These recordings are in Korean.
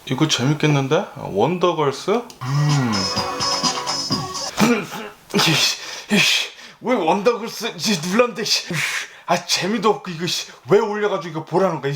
이거 재밌겠는데? 원더걸스? 왜 원더걸스 눌렀는데 재미도 없고 이거 왜 올려가지고 이거 보라는 거야.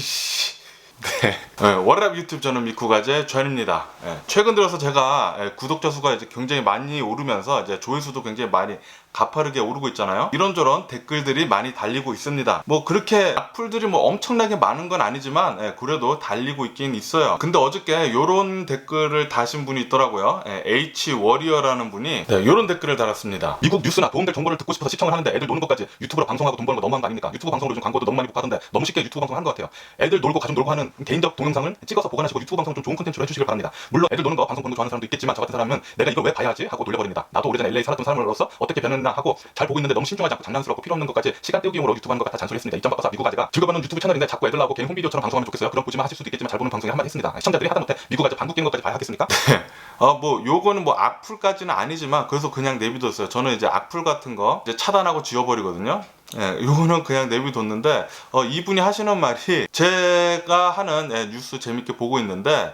네, 월요일 유튜브 저는 미쿠가제 전입니다. 최근 들어서 제가 구독자 수가 이제 굉장히 많이 오르면서 이제 조회수도 굉장히 많이 가파르게 오르고 있잖아요. 이런저런 댓글들이 많이 달리고 있습니다. 뭐 그렇게 악플들이 뭐 엄청나게 많은 건 아니지만 그래도 달리고 있긴 있어요. 근데 어저께 요런 댓글을 다신 분이 있더라고요. H워리어라는 분이 요런 댓글을 달았습니다. 미국 뉴스나 도움될 정보를 듣고 싶어서 시청을 하는데 애들 노는 것까지 유튜브로 방송하고 돈 버는 거 너무한 거 아닙니까? 유튜브 방송으로 요즘 광고도 너무 많이 하던데 너무 쉽게 유튜브 방송 하는 것 같아요. 애들 놀고 가족 놀고 하는 개인적 동영상을 찍어서 보관하시고 유튜브 방송 좀 좋은 콘텐츠로 해주시길 바랍니다. 물론 애들 노는 거 방송 보는 거 좋아하는 사람도 있겠지만 저 같은 사람은 내가 이걸 왜 봐야 하지 하고 돌려버립니다. 나도 오래전에 LA 살았던 사람으로서 어떻게 변했나 하고 잘 보고 있는데 너무 신중하지 않고 장난스럽고 필요 없는 것까지 시간 때우기용으로 유튜브 하는 것 같아 잔소리했습니다. 이점 바꿔서 미국아재가 즐거워하는 유튜브 채널인데 자꾸 애들 나오고 개인 홈비디오처럼 방송하면 좋겠어요. 그럼 보지만 하실 수도 있겠지만 잘 보는 방송에 한마디 했습니다. 시청자들이 하다못해 미국아재 방구 끼는 것까지 봐야 하겠습니까? 뭐 요거는 뭐 악플까지는 아니지만 그래서 그냥 내비뒀어요. 저는 이제 악플 같은 거 이제 차단하고 지워버리거든요. 요거는 그냥 내비뒀는데 이분이 하시는 말이 제가 하는 뉴스 재밌게 보고 있는데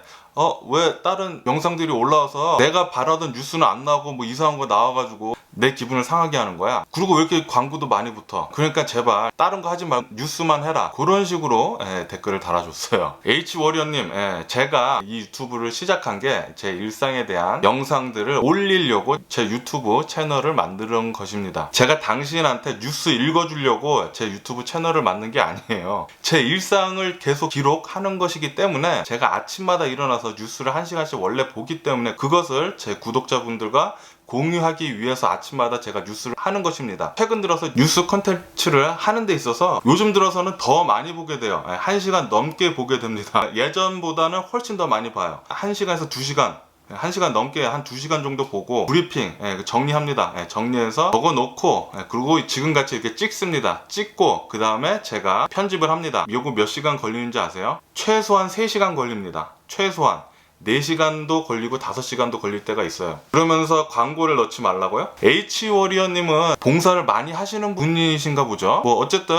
왜 다른 영상들이 올라와서 내가 바라던 뉴스는 안 나오고 뭐 이상한 거 나와가지고 내 기분을 상하게 하는 거야. 그리고 왜 이렇게 광고도 많이 붙어. 그러니까 제발 다른 거 하지 말고 뉴스만 해라. 그런 식으로 댓글을 달아줬어요. H워리어님, 제가 이 유튜브를 시작한 게 제 일상에 대한 영상들을 올리려고 제 유튜브 채널을 만드는 것입니다. 제가 당신한테 뉴스 읽어주려고 제 유튜브 채널을 만든 게 아니에요. 제 일상을 계속 기록하는 것이기 때문에 제가 아침마다 일어나서 뉴스를 1시간씩 원래 보기 때문에 그것을 제 구독자분들과 공유하기 위해서 아침마다 제가 뉴스를 하는 것입니다. 최근 들어서 뉴스 컨텐츠를 하는 데 있어서 요즘 들어서는 더 많이 보게 돼요. 1시간 넘게 보게 됩니다. 예전보다는 훨씬 더 많이 봐요. 1시간에서 2시간 1시간 넘게 한 2시간 정도 보고 브리핑 정리합니다. 정리해서 적어놓고 그리고 지금같이 이렇게 찍습니다. 찍고 그 다음에 제가 편집을 합니다. 요거 몇 시간 걸리는지 아세요? 최소한 3시간 걸립니다. 최소한 4시간도 걸리고 5시간도 걸릴 때가 있어요. 그러면서 광고를 넣지 말라고요? H워리어님은 봉사를 많이 하시는 분이신가 보죠. 뭐 어쨌든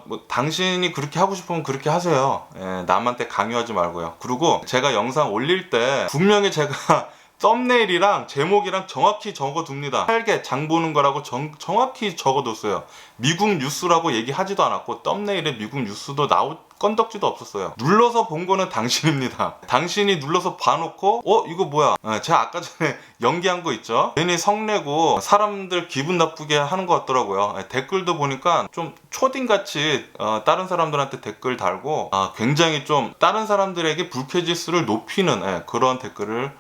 뭐 당신이 그렇게 하고 싶으면 그렇게 하세요. 남한테 강요하지 말고요. 그리고 제가 영상 올릴 때 분명히 제가 썸네일이랑 제목이랑 정확히 적어둡니다. 빨개 장 보는 거라고 정확히 적어뒀어요. 미국 뉴스라고 얘기하지도 않았고 썸네일에 미국 뉴스도 건덕지도 없었어요. 눌러서 본 거는 당신입니다. 당신이 눌러서 봐놓고 이거 뭐야? 제가 아까 전에 연기한 거 있죠? 괜히 성내고 사람들 기분 나쁘게 하는 것 같더라고요. 댓글도 보니까 좀 초딩같이 다른 사람들한테 댓글 달고 굉장히 좀 다른 사람들에게 불쾌지수를 높이는 그런 댓글을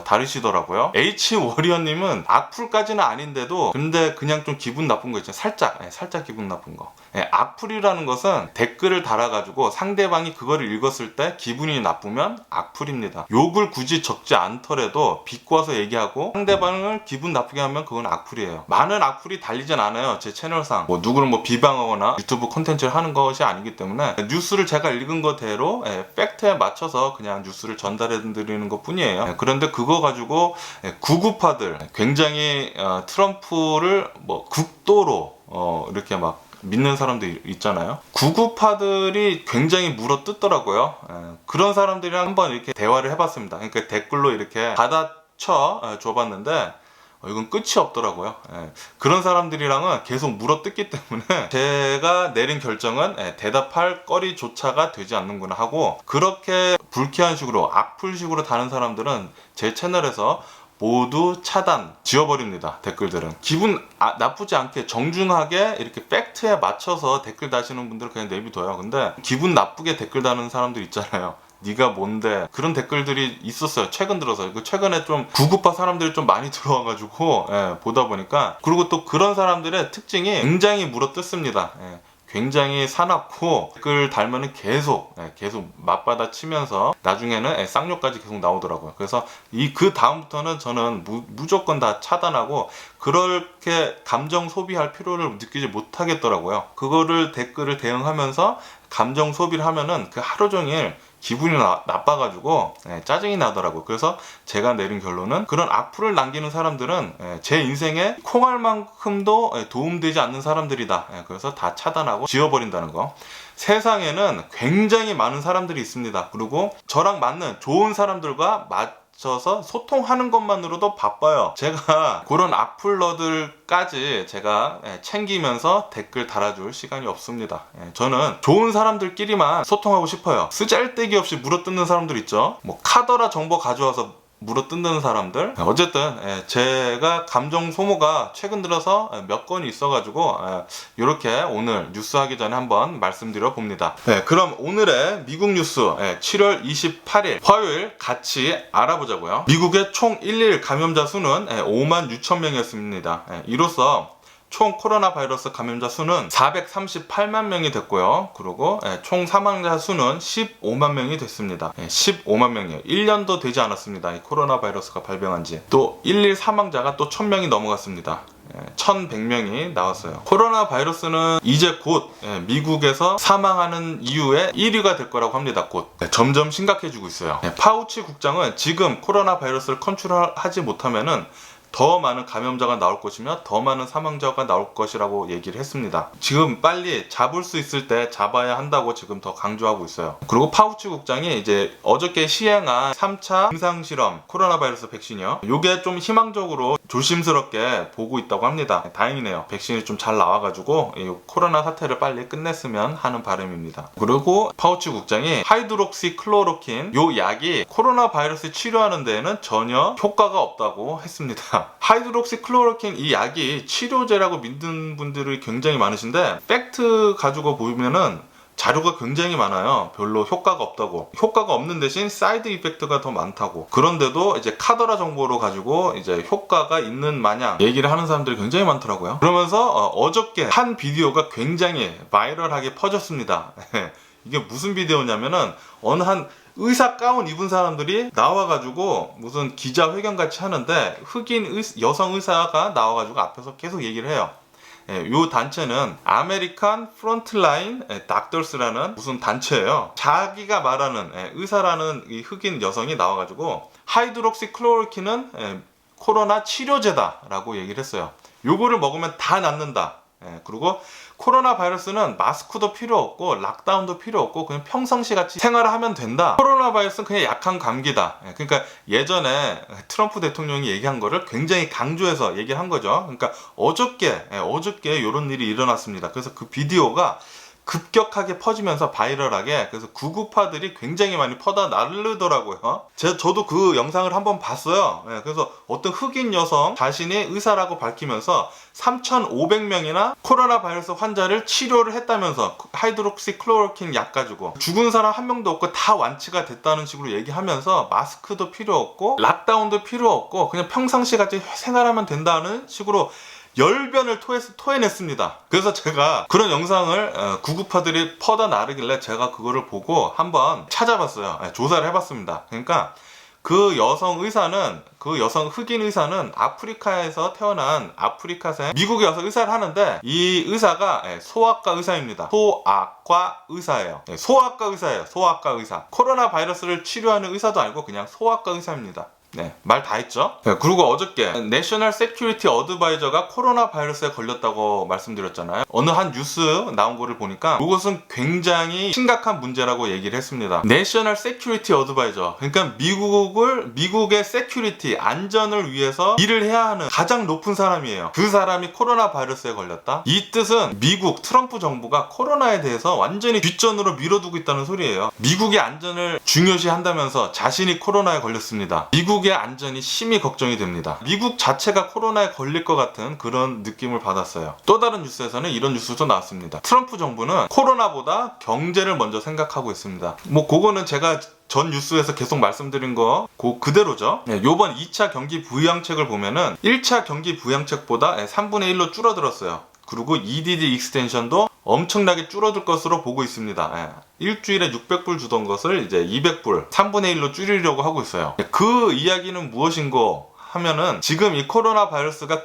다르시더라고요. H워리어님은 악플까지는 아닌데도 근데 그냥 좀 기분 나쁜 거 있죠. 살짝 기분 나쁜 거. 악플이라는 것은 댓글을 달아가지고 상대방이 그거를 읽었을 때 기분이 나쁘면 악플입니다. 욕을 굳이 적지 않더라도 비꼬아서 얘기하고 상대방을 기분 나쁘게 하면 그건 악플이에요. 많은 악플이 달리진 않아요. 제 채널상 뭐 누구를 뭐 비방하거나 유튜브 콘텐츠를 하는 것이 아니기 때문에 뉴스를 제가 읽은 거대로 팩트에 맞춰서 그냥 뉴스를 전달해 드리는 것 뿐이에요. 그런데 그거 가지고 구구파들 굉장히 트럼프를 뭐 극도로 이렇게 막 믿는 사람들 있잖아요. 구구파들이 굉장히 물어뜯더라고요. 그런 사람들이랑 한번 이렇게 대화를 해봤습니다. 그러니까 댓글로 이렇게 받아쳐 줘봤는데 이건 끝이 없더라고요. 그런 사람들이랑은 계속 물어뜯기 때문에 제가 내린 결정은 대답할 거리조차가 되지 않는구나 하고 그렇게 불쾌한 식으로 악플식으로 다는 사람들은 제 채널에서 모두 차단 지워버립니다. 댓글들은 기분 나쁘지 않게 정중하게 이렇게 팩트에 맞춰서 댓글 다시는 분들은 그냥 내비둬요. 근데 기분 나쁘게 댓글 다는 사람들 있잖아요. 네가 뭔데 그런 댓글들이 있었어요. 최근 들어서 최근에 좀 구구파 사람들이 좀 많이 들어와가지고 보다 보니까 그리고 또 그런 사람들의 특징이 굉장히 물어뜯습니다. 굉장히 사납고 댓글 달면은 계속 맞받아 치면서 나중에는 쌍욕까지 계속 나오더라고요. 그래서 그 다음부터는 저는 무조건 다 차단하고 그렇게 감정 소비할 필요를 느끼지 못하겠더라고요. 그거를 댓글을 대응하면서 감정 소비를 하면은 그 하루 종일 기분이 나빠가지고 짜증이 나더라고요. 그래서 제가 내린 결론은 그런 악플을 남기는 사람들은 제 인생에 콩알만큼도 도움되지 않는 사람들이다. 그래서 다 차단하고 지워버린다는 거. 세상에는 굉장히 많은 사람들이 있습니다. 그리고 저랑 맞는 좋은 사람들과 맞춰서 소통하는 것만으로도 바빠요. 제가 그런 악플러들까지 제가 챙기면서 댓글 달아줄 시간이 없습니다. 저는 좋은 사람들끼리만 소통하고 싶어요. 쓰잘데기 없이 물어뜯는 사람들 있죠. 뭐 카더라 정보 가져와서 물어뜯는 사람들. 어쨌든 제가 감정 소모가 최근 들어서 몇 건이 있어가지고 이렇게 오늘 뉴스 하기 전에 한번 말씀드려 봅니다. 그럼 오늘의 미국 뉴스 7월 28일 화요일 같이 알아보자고요. 미국의 총 1일 감염자 수는 5만 6천 명이었습니다. 이로써 총 코로나 바이러스 감염자 수는 438만 명이 됐고요. 그리고 총 사망자 수는 15만 명이 됐습니다. 15만 명이에요. 1년도 되지 않았습니다. 이 코로나 바이러스가 발병한 지. 또 1일 사망자가 또 1000명이 넘어갔습니다. 1100명이 나왔어요. 코로나 바이러스는 이제 곧 미국에서 사망하는 이유의 1위가 될 거라고 합니다. 곧 점점 심각해지고 있어요. 파우치 국장은 지금 코로나 바이러스를 컨트롤하지 못하면은 더 많은 감염자가 나올 것이며 더 많은 사망자가 나올 것이라고 얘기를 했습니다. 지금 빨리 잡을 수 있을 때 잡아야 한다고 지금 더 강조하고 있어요. 그리고 파우치 국장이 이제 어저께 시행한 3차 임상실험 코로나 바이러스 백신이요. 요게 좀 희망적으로 조심스럽게 보고 있다고 합니다. 다행이네요. 백신이 좀 잘 나와가지고 이 코로나 사태를 빨리 끝냈으면 하는 바람입니다. 그리고 파우치 국장이 하이드록시 클로로킨 요 약이 코로나 바이러스 치료하는 데에는 전혀 효과가 없다고 했습니다. 하이드록시 클로로킨 이 약이 치료제라고 믿는 분들이 굉장히 많으신데 팩트 가지고 보면은 자료가 굉장히 많아요. 별로 효과가 없다고. 효과가 없는 대신 사이드 이펙트가 더 많다고. 그런데도 이제 카더라 정보로 가지고 이제 효과가 있는 마냥 얘기를 하는 사람들이 굉장히 많더라고요. 그러면서 어저께 한 비디오가 굉장히 바이럴하게 퍼졌습니다. 이게 무슨 비디오냐면은 어느 한 의사 가운 입은 사람들이 나와가지고 무슨 기자회견 같이 하는데 흑인 여성 의사가 나와가지고 앞에서 계속 얘기를 해요. 이 단체는 아메리칸 프론트라인 닥터스라는 무슨 단체예요. 자기가 말하는 의사라는 이 흑인 여성이 나와가지고 하이드록시 클로로킨은 코로나 치료제다라고 얘기를 했어요. 요거를 먹으면 다 낫는다. 그리고 코로나 바이러스는 마스크도 필요 없고 락다운도 필요 없고 그냥 평상시 같이 생활을 하면 된다. 코로나 바이러스는 그냥 약한 감기다. 그러니까 예전에 트럼프 대통령이 얘기한 거를 굉장히 강조해서 얘기를 한 거죠. 그러니까 어저께 이런 일이 일어났습니다. 그래서 그 비디오가 급격하게 퍼지면서 바이럴하게, 그래서 구구파들이 굉장히 많이 퍼다 나르더라고요. 저도 그 영상을 한번 봤어요. 그래서 어떤 흑인 여성 자신이 의사라고 밝히면서 3,500명이나 코로나 바이러스 환자를 치료를 했다면서 하이드록시 클로로킨 약 가지고 죽은 사람 한 명도 없고 다 완치가 됐다는 식으로 얘기하면서 마스크도 필요 없고 락다운도 필요 없고 그냥 평상시 같이 생활하면 된다는 식으로 열변을 토해냈습니다. 그래서 제가 그런 영상을 구구파들이 퍼다 나르길래 제가 그거를 보고 한번 찾아봤어요. 조사를 해봤습니다. 그러니까 그 여성 흑인 의사는 아프리카에서 태어난 아프리카생 미국에 와서 의사를 하는데 이 의사가 소아과 의사입니다. 소아과 의사예요. 소아과 의사예요. 소아과 의사. 코로나 바이러스를 치료하는 의사도 아니고 그냥 소아과 의사입니다. 말 다 했죠? 그리고 어저께 내셔널 세큐리티 어드바이저가 코로나 바이러스에 걸렸다고 말씀드렸잖아요. 어느 한 뉴스 나온 거를 보니까 이것은 굉장히 심각한 문제라고 얘기를 했습니다. 내셔널 세큐리티 어드바이저, 그러니까 미국의 세큐리티, 안전을 위해서 일을 해야 하는 가장 높은 사람이에요. 그 사람이 코로나 바이러스에 걸렸다? 이 뜻은 미국 트럼프 정부가 코로나에 대해서 완전히 뒷전으로 밀어두고 있다는 소리예요. 미국의 안전을 중요시 한다면서 자신이 코로나에 걸렸습니다. 미국의 안전이 심히 걱정이 됩니다. 미국 자체가 코로나에 걸릴 것 같은 그런 느낌을 받았어요. 또 다른 뉴스에서는 이런 뉴스도 나왔습니다. 트럼프 정부는 코로나보다 경제를 먼저 생각하고 있습니다. 그거는 제가 전 뉴스에서 계속 말씀드린 거 그대로죠. 요번 2차 경기 부양책을 보면은 1차 경기 부양책보다 3분의 1로 줄어들었어요. 그리고 EDD 익스텐션도 엄청나게 줄어들 것으로 보고 있습니다. 일주일에 600불 주던 것을 이제 200불, 3분의 1로 줄이려고 하고 있어요. 그 이야기는 무엇인고 하면은 지금 이 코로나 바이러스가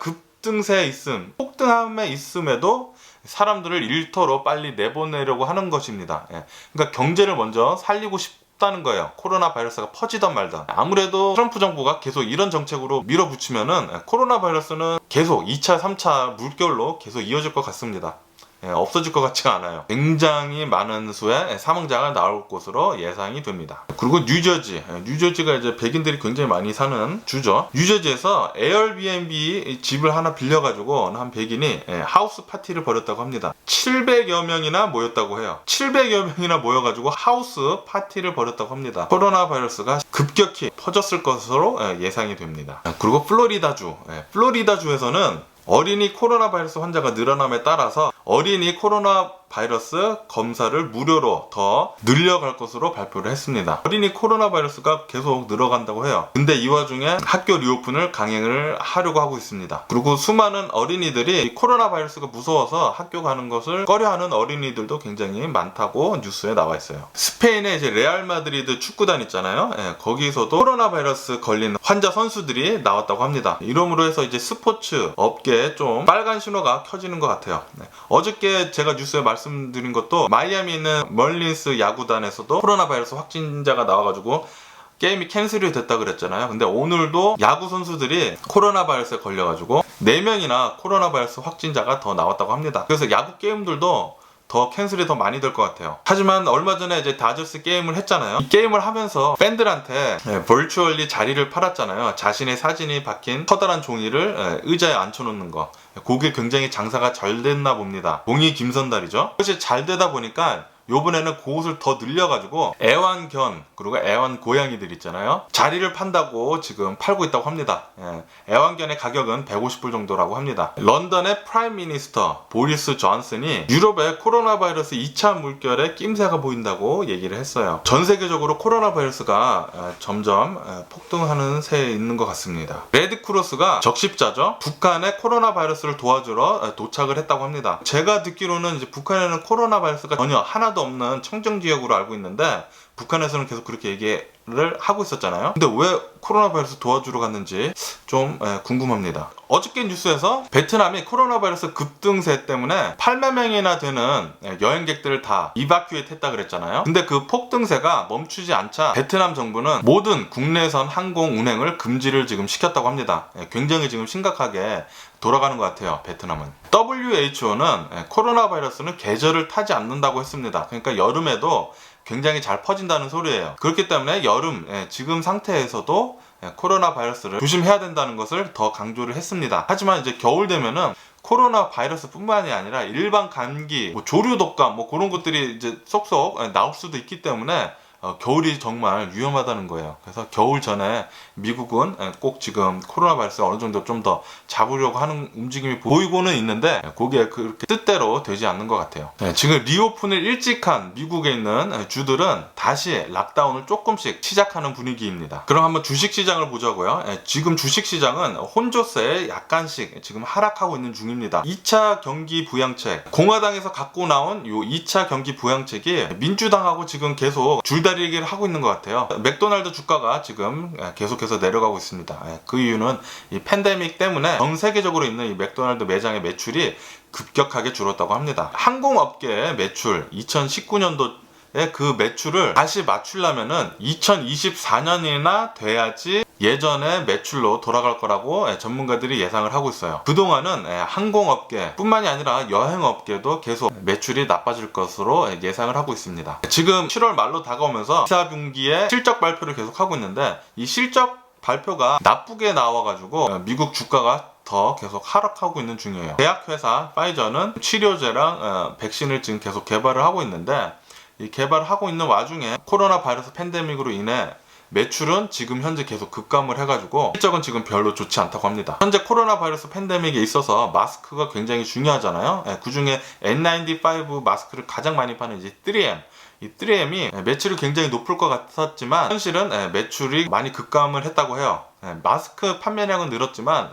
폭등함에 있음에도 사람들을 일터로 빨리 내보내려고 하는 것입니다. 그러니까 경제를 먼저 살리고 없다는 거예요. 코로나 바이러스가 퍼지던 말던. 아무래도 트럼프 정부가 계속 이런 정책으로 밀어붙이면은 코로나 바이러스는 계속 2차, 3차 물결로 계속 이어질 것 같습니다. 없어질 것 같지가 않아요. 굉장히 많은 수의 사망자가 나올 것으로 예상이 됩니다. 그리고 뉴저지가 이제 백인들이 굉장히 많이 사는 주죠. 뉴저지에서 에어비앤비 집을 하나 빌려가지고 한 백인이 하우스 파티를 벌였다고 합니다. 700여 명이나 모였다고 해요. 700여 명이나 모여가지고 하우스 파티를 벌였다고 합니다. 코로나 바이러스가 급격히 퍼졌을 것으로 예상이 됩니다. 그리고 플로리다주에서는 어린이 코로나 바이러스 환자가 늘어남에 따라서 어린이 코로나 바이러스 검사를 무료로 더 늘려갈 것으로 발표를 했습니다. 어린이 코로나 바이러스가 계속 늘어간다고 해요. 근데 이 와중에 학교 리오픈을 강행을 하려고 하고 있습니다. 그리고 수많은 어린이들이 코로나 바이러스가 무서워서 학교 가는 것을 꺼려하는 어린이들도 굉장히 많다고 뉴스에 나와 있어요. 스페인의 이제 레알 마드리드 축구단 있잖아요. 거기서도 코로나 바이러스 걸린 환자 선수들이 나왔다고 합니다. 이러므로 해서 이제 스포츠 업계에 좀 빨간 신호가 켜지는 것 같아요. 어저께 제가 뉴스에 말씀드린 것도 마이애미에 있는 멀린스 야구단에서도 코로나 바이러스 확진자가 나와가지고 게임이 캔슬이 됐다 그랬잖아요. 근데 오늘도 야구 선수들이 코로나 바이러스에 걸려가지고 4명이나 코로나 바이러스 확진자가 더 나왔다고 합니다. 그래서 야구 게임들도 더 캔슬이 더 많이 될 것 같아요. 하지만 얼마 전에 이제 다저스 게임을 했잖아요. 이 게임을 하면서 팬들한테 버추얼리 자리를 팔았잖아요. 자신의 사진이 박힌 커다란 종이를 의자에 앉혀놓는 거. 그게 굉장히 장사가 잘 됐나 봅니다. 종이 김선달이죠. 그것이 잘 되다 보니까 요번에는 그곳을 더 늘려가지고 애완견 그리고 애완고양이들 있잖아요. 자리를 판다고 지금 팔고 있다고 합니다. 애완견의 가격은 150불 정도라고 합니다. 런던의 프라임 미니스터 보리스 존슨이 유럽의 코로나 바이러스 2차 물결에 낌새가 보인다고 얘기를 했어요. 전 세계적으로 코로나 바이러스가 점점 폭등하는 새에 있는 것 같습니다. 레드크로스가 적십자죠. 북한의 코로나 바이러스를 도와주러 도착을 했다고 합니다. 제가 듣기로는 이제 북한에는 코로나 바이러스가 전혀 하나도 없는 청정지역으로 알고 있는데 북한에서는 계속 그렇게 얘기를 하고 있었잖아요. 근데 왜 코로나 바이러스 도와주러 갔는지 좀 궁금합니다. 어저께 뉴스에서 베트남이 코로나 바이러스 급등세 때문에 8만 명이나 되는 여행객들을 다 이바큐에이트 했다 그랬잖아요. 근데 그 폭등세가 멈추지 않자 베트남 정부는 모든 국내선 항공 운행을 금지를 지금 시켰다고 합니다. 굉장히 지금 심각하게 돌아가는 것 같아요. 베트남은. WHO는 코로나 바이러스는 계절을 타지 않는다고 했습니다. 그러니까 여름에도 굉장히 잘 퍼진다는 소리예요. 그렇기 때문에 여름 지금 상태에서도 코로나 바이러스를 조심해야 된다는 것을 더 강조를 했습니다. 하지만 이제 겨울 되면은 코로나 바이러스 뿐만이 아니라 일반 감기, 조류 독감 그런 것들이 이제 쏙쏙 나올 수도 있기 때문에 겨울이 정말 위험하다는 거예요. 그래서 겨울 전에 미국은 꼭 지금 코로나 바이러스 어느 정도 좀 더 잡으려고 하는 움직임이 보이고는 있는데 그게 그렇게 뜻대로 되지 않는 것 같아요. 지금 리오픈을 일찍 한 미국에 있는 주들은 다시 락다운을 조금씩 시작하는 분위기입니다. 그럼 한번 주식시장을 보자고요. 지금 주식시장은 혼조세에 약간씩 지금 하락하고 있는 중입니다. 2차 경기 부양책, 공화당에서 갖고 나온 요 2차 경기 부양책이 민주당하고 지금 계속 줄다리기를 하고 있는 것 같아요. 맥도날드 주가가 지금 계속해서 내려가고 있습니다. 그 이유는 이 팬데믹 때문에 전 세계적으로 있는 이 맥도날드 매장의 매출이 급격하게 줄었다고 합니다. 항공업계의 매출 2019년도에 그 매출을 다시 맞추려면은 2024년이나 돼야지 예전의 매출로 돌아갈 거라고 전문가들이 예상을 하고 있어요. 그동안은 항공업계 뿐만이 아니라 여행업계도 계속 매출이 나빠질 것으로 예상을 하고 있습니다. 지금 7월 말로 다가오면서 2사분기에 실적 발표를 계속 하고 있는데 이 실적 발표가 나쁘게 나와가지고 미국 주가가 더 계속 하락하고 있는 중이에요. 제약회사 파이저는 치료제랑 백신을 지금 계속 개발을 하고 있는데 이 개발을 하고 있는 와중에 코로나 바이러스 팬데믹으로 인해 매출은 지금 현재 계속 급감을 해가지고 실적은 지금 별로 좋지 않다고 합니다. 현재 코로나 바이러스 팬데믹에 있어서 마스크가 굉장히 중요하잖아요. 그 중에 N95 마스크를 가장 많이 파는 이제 3M, 이 3M이 매출이 굉장히 높을 것 같았지만 현실은 매출이 많이 급감을 했다고 해요. 마스크 판매량은 늘었지만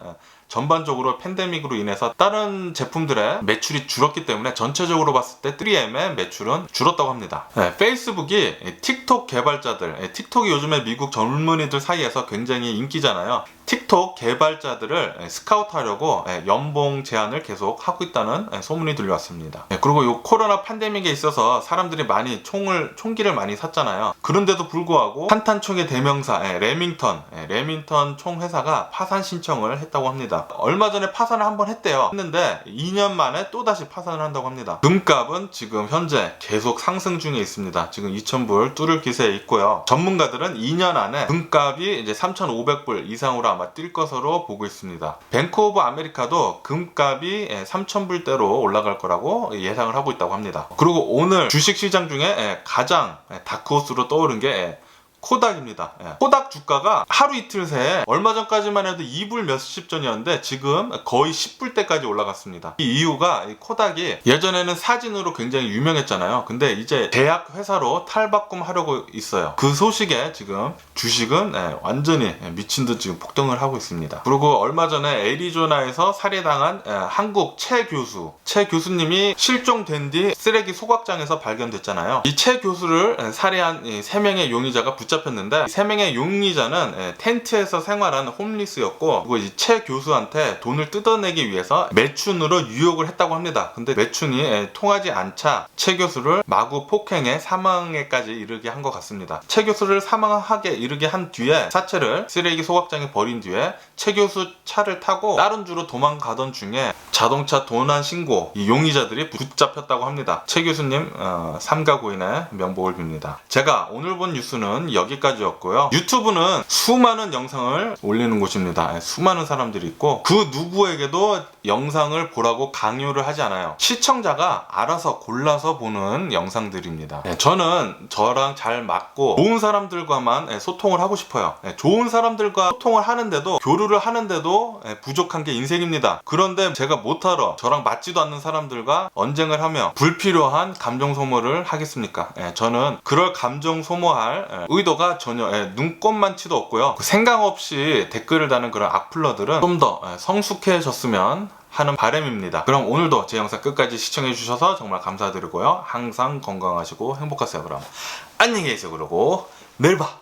전반적으로 팬데믹으로 인해서 다른 제품들의 매출이 줄었기 때문에 전체적으로 봤을 때 3M의 매출은 줄었다고 합니다. 페이스북이 틱톡 개발자들, 틱톡이 요즘에 미국 젊은이들 사이에서 굉장히 인기잖아요. 틱톡 개발자들을 스카우트하려고 연봉 제한을 계속 하고 있다는 소문이 들려왔습니다. 그리고 이 코로나 팬데믹에 있어서 사람들이 많이 총기를 많이 샀잖아요. 그런데도 불구하고 탄탄총의 대명사 레밍턴 총 회사가 파산 신청을 했다고 합니다. 얼마 전에 파산을 한번 했는데 2년 만에 또다시 파산을 한다고 합니다. 금값은 지금 현재 계속 상승 중에 있습니다. 지금 2,000불 뚫을 기세에 있고요. 전문가들은 2년 안에 금값이 이제 3,500불 이상으로 아마 뛸 것으로 보고 있습니다. 뱅크 오브 아메리카도 금값이 3,000불대로 올라갈 거라고 예상을 하고 있다고 합니다. 그리고 오늘 주식 시장 중에 가장 다크호스로 떠오른 게 코닥입니다. 코닥 주가가 하루 이틀 새에 얼마 전까지만 해도 2불 몇십 전이었는데 지금 거의 10불대까지 올라갔습니다. 이 이유가 코닥이 예전에는 사진으로 굉장히 유명했잖아요. 근데 이제 제약 회사로 탈바꿈하려고 있어요. 그 소식에 지금 주식은 완전히 미친 듯 지금 폭등을 하고 있습니다. 그리고 얼마 전에 애리조나에서 살해당한 한국 최 교수님이 실종된 뒤 쓰레기 소각장에서 발견됐잖아요. 이 최 교수를 살해한 3명의 용의자가 붙잡혔는데 3명의 용의자는 텐트에서 생활하는 홈리스였고, 그리고 이 최 교수한테 돈을 뜯어내기 위해서 매춘으로 유혹을 했다고 합니다. 근데 매춘이 통하지 않자 최 교수를 마구 폭행해 사망에까지 이르게 한 것 같습니다. 최 교수를 사망하게 이르게 한 뒤에 사체를 쓰레기 소각장에 버린 뒤에 최 교수 차를 타고 다른 주로 도망가던 중에 자동차 도난 신고 이 용의자들이 붙잡혔다고 합니다. 최 교수님 삼가 고인의 명복을 빕니다. 제가 오늘 본 뉴스는 여기까지였고요. 유튜브는 수많은 영상을 올리는 곳입니다. 수많은 사람들이 있고 그 누구에게도 영상을 보라고 강요를 하지 않아요. 시청자가 알아서 골라서 보는 영상들입니다. 저는 저랑 잘 맞고 좋은 사람들과만 소통을 하고 싶어요. 좋은 사람들과 소통을 하는데도, 교류를 하는데도 부족한 게 인생입니다. 그런데 제가 못하러 저랑 맞지도 않는 사람들과 언쟁을 하며 불필요한 감정 소모를 하겠습니까? 저는 그럴 감정 소모할 의도가 전혀 눈꼽만치도 없고요. 생각 없이 댓글을 다는 그런 악플러들은 좀 더 성숙해졌으면 하는 바람입니다. 그럼 오늘도 제 영상 끝까지 시청해주셔서 정말 감사드리고요. 항상 건강하시고 행복하세요. 그럼 안녕히 계세요. 그러고 내일 봐.